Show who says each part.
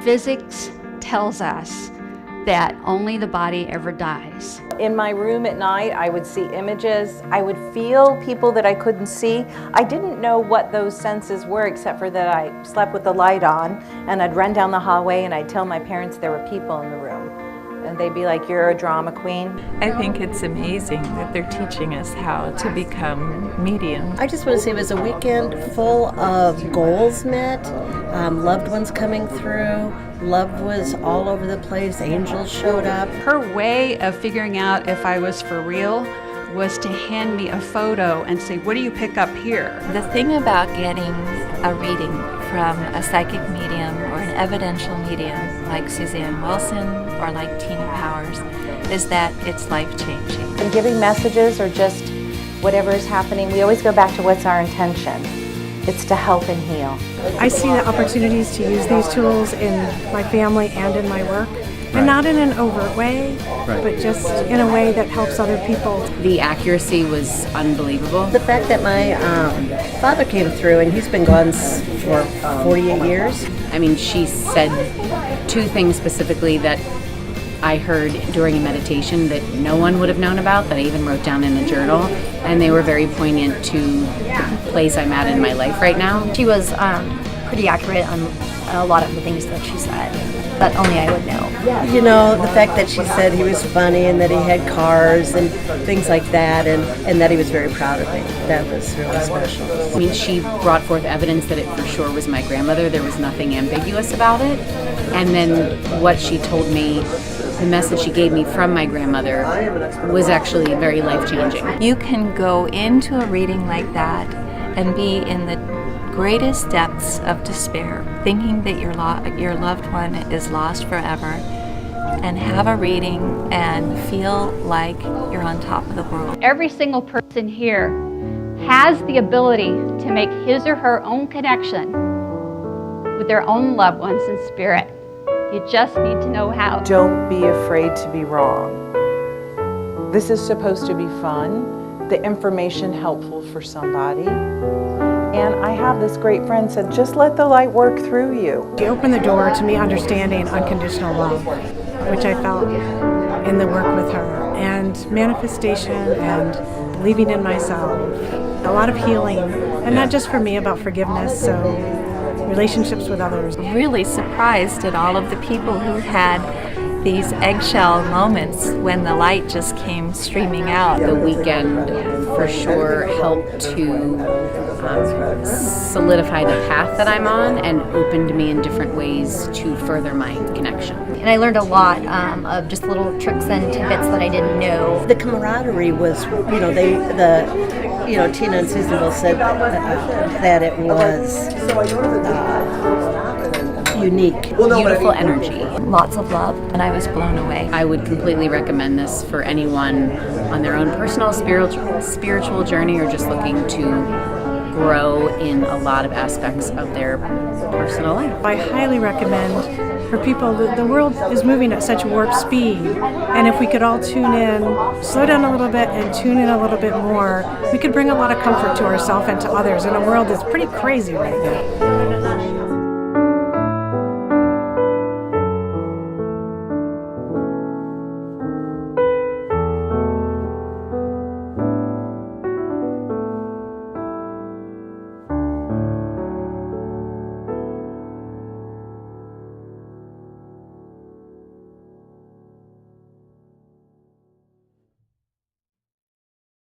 Speaker 1: Physics tells us that only the body ever dies.
Speaker 2: In my room at night, I would see images. I would feel people that I couldn't see. I didn't know what those senses were except for that I slept with the light on, and I'd run down the hallway and I'd tell my parents there were people in the room. And they'd be like, "You're a drama queen."
Speaker 3: I think it's amazing that they're teaching us how to become mediums.
Speaker 4: I just want to say it was a weekend full of goals met, loved ones coming through, love was all over the place, angels showed up.
Speaker 1: Her way of figuring out if I was for real was to hand me a photo and say, "What do you pick up here?"
Speaker 3: The thing about getting a reading from a psychic medium or an evidential medium like Suzanne Wilson or like Tina Powers is that it's life-changing.
Speaker 2: And giving messages or just whatever is happening, we always go back to what's our intention. It's to help and heal.
Speaker 5: I see the opportunities to use these tools in my family and in my work. And not in an overt way, but just in a way that helps other people.
Speaker 6: The accuracy was unbelievable.
Speaker 4: The fact that my father came through, and he's been gone for 48 years.
Speaker 6: I mean, she said two things specifically that I heard during a meditation that no one would have known about, that I even wrote down in a journal, and they were very poignant to the place I'm at in my life right now.
Speaker 7: She was pretty accurate on a lot of the things that she said, but only I would know.
Speaker 4: You know, the fact that she said he was funny and that he had cars and things like that, and that he was very proud of me. That was really special.
Speaker 6: I mean, she brought forth evidence that it for sure was my grandmother. There was nothing ambiguous about it. And then what she told me, the message she gave me from my grandmother, was actually very life-changing.
Speaker 3: You can go into a reading like that and be in the greatest depths of despair, thinking that your loved one is lost forever, and have a reading and feel like you're on top of the world.
Speaker 1: Every single person here has the ability to make his or her own connection with their own loved ones in spirit. You just need to know how.
Speaker 2: Don't be afraid to be wrong. This is supposed to be fun, the information helpful for somebody. And I have this great friend said, just let the light work through you.
Speaker 5: She opened the door to me understanding unconditional love, which I felt in the work with her, and manifestation and believing in myself. A lot of healing, and not just for me, about forgiveness, so relationships with others.
Speaker 3: Really surprised at all of the people who had these eggshell moments when the light just came streaming out.
Speaker 6: The weekend for sure helped to solidify the path that I'm on and opened me in different ways to further my connection.
Speaker 7: And I learned a lot of just little tricks and tidbits that I didn't know.
Speaker 4: The camaraderie was, Tina and Susan both said that it was unique.
Speaker 6: Beautiful energy.
Speaker 3: Lots of love, and I was blown away.
Speaker 6: I would completely recommend this for anyone on their own personal spiritual journey or just looking to grow in a lot of aspects of their personal life.
Speaker 5: I highly recommend for people, the world is moving at such warp speed, and if we could all tune in, slow down a little bit and tune in a little bit more, we could bring a lot of comfort to ourselves and to others in a world that's pretty crazy right now.